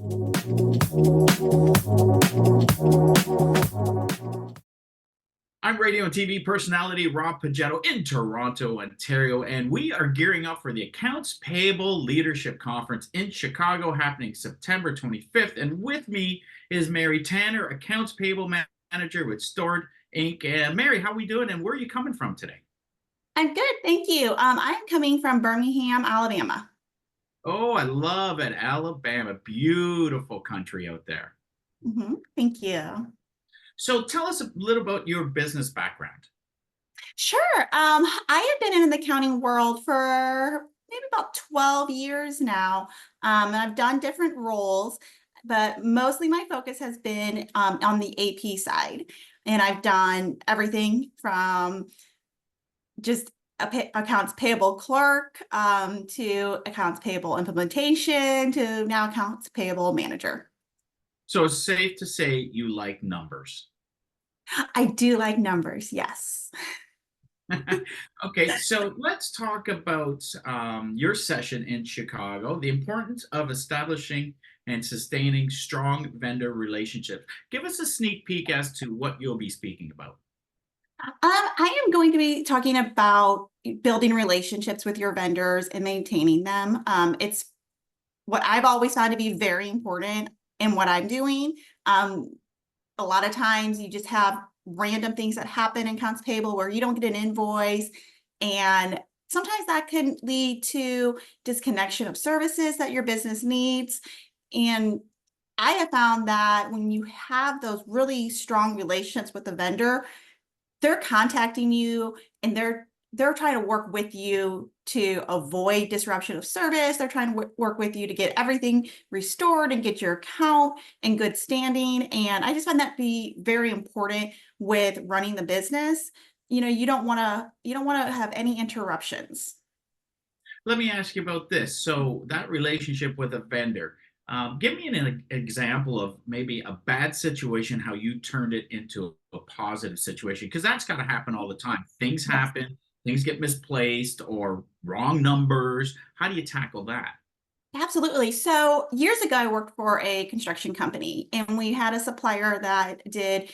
I'm radio and TV personality Rob Pagetto in Toronto, Ontario, and we are gearing up for the Accounts Payable Leadership Conference in Chicago happening September 25th. And with me is Mary Tanner, Accounts Payable Manager with Stored Inc. Mary, how are we doing and where are you coming from today? I'm good, thank you. I'm coming from Birmingham, Alabama. Oh, I love it. Alabama, beautiful country out there. Thank you. So tell us a little about your business background. Sure. I have been in the accounting world for maybe about 12 years now, and I've done different roles, but mostly my focus has been on the AP side. And I've done everything from just accounts payable clerk to accounts payable implementation to now accounts payable manager. So it's safe to say you like numbers. I do like numbers, yes. Okay, so let's talk about your session in Chicago, the importance of establishing and sustaining strong vendor relationships. Give us a sneak peek as to what you'll be speaking about. I am going to be talking about building relationships with your vendors and maintaining them. It's what I've always found to be very important in what I'm doing. A lot of times you just have random things that happen in accounts payable where you don't get an invoice, and sometimes that can lead to disconnection of services that your business needs. And I have found that when you have those really strong relationships with the vendor, they're contacting you and they're trying to work with you to avoid disruption of service. They're trying to work with you to get everything restored and get your account in good standing. And I just find that to be very important with running the business. You don't want to have any interruptions. Let me ask you about this. So that relationship with a vendor, give me an example of maybe a bad situation, how you turned it into a positive situation, because that's got to happen all the time. Things Yes. happen, things get misplaced or wrong numbers. How do you tackle that? Absolutely. So years ago, I worked for a construction company, and we had a supplier that did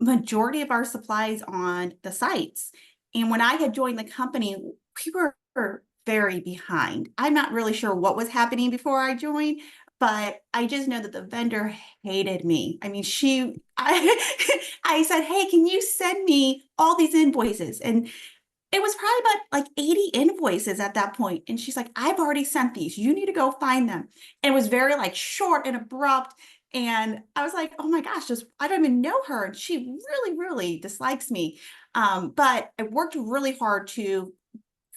majority of our supplies on the sites. And when I had joined the company, we were very behind. I'm not really sure what was happening before I joined, but I just know that the vendor hated me. I mean, I said, hey, can you send me all these invoices? And it was probably about like 80 invoices at that point. And she's like, I've already sent these. You need to go find them. And it was very like short and abrupt. And I was like, oh my gosh, I don't even know her. And she really, really dislikes me. But I worked really hard to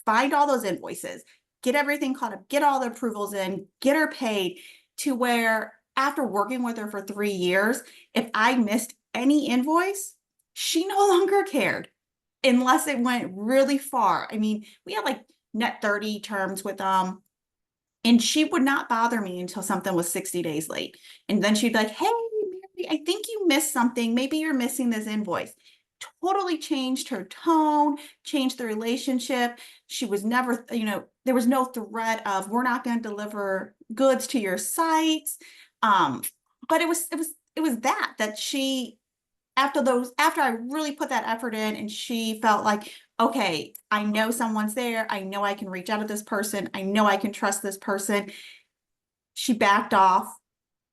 find all those invoices, get everything caught up, get all the approvals in, get her paid, to where after working with her for 3 years, if I missed any invoice, she no longer cared unless it went really far. I mean, we had like net 30 terms with and she would not bother me until something was 60 days late. And then she'd be like, hey, Mary, I think you missed something. Maybe you're missing this invoice. Totally changed her tone, changed the relationship. She was never, there was no threat of we're not going to deliver goods to your sites. But it was that she, after I really put that effort in, and she felt like, okay, I know someone's there. I know I can reach out to this person. I know I can trust this person. She backed off.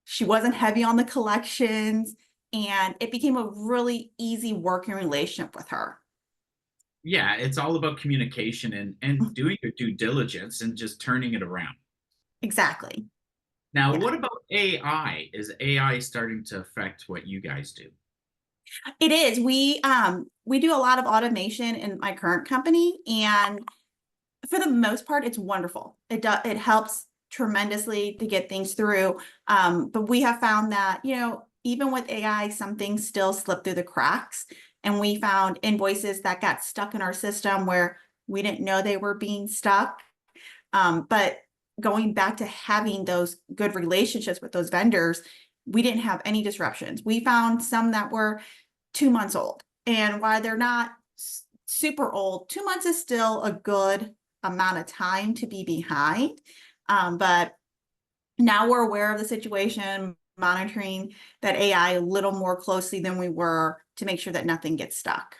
She wasn't heavy on the collections, and it became a really easy working relationship with her. Yeah, it's all about communication and doing your due diligence and just turning it around. Exactly. Now, Yeah, what about AI? Is AI starting to affect what you guys do? it is. We do a lot of automation in my current company, and for the most part, it's wonderful. It helps tremendously to get things through. But we have found that, even with AI, some things still slip through the cracks. And we found invoices that got stuck in our system where we didn't know they were being stuck. But going back to having those good relationships with those vendors, we didn't have any disruptions. We found some that were 2 months old. And while they're not super old, 2 months is still a good amount of time to be behind. But Now we're aware of the situation, monitoring that AI a little more closely than we were to make sure that nothing gets stuck.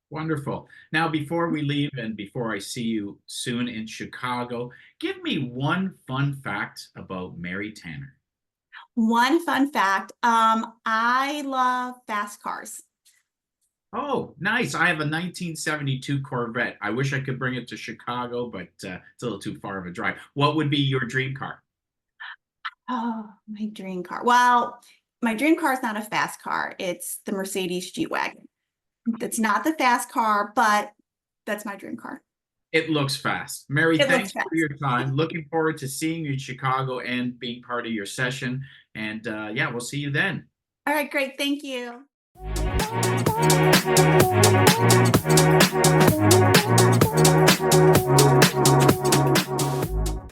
Wonderful. Now, before we leave and before I see you soon in Chicago, give me one fun fact about Mary Tanner. One fun fact, I love fast cars. Oh, nice. I have a 1972 Corvette. I wish I could bring it to Chicago, but it's a little too far of a drive. What would be your dream car? Oh, my dream car. Well, my dream car is not a fast car. It's the Mercedes G-Wagon. It's not the fast car, but that's my dream car. It looks fast. Mary, It looks thanks fast. for your time. Looking forward to seeing you in Chicago and being part of your session. And yeah, we'll see you then. All right, great. Thank you.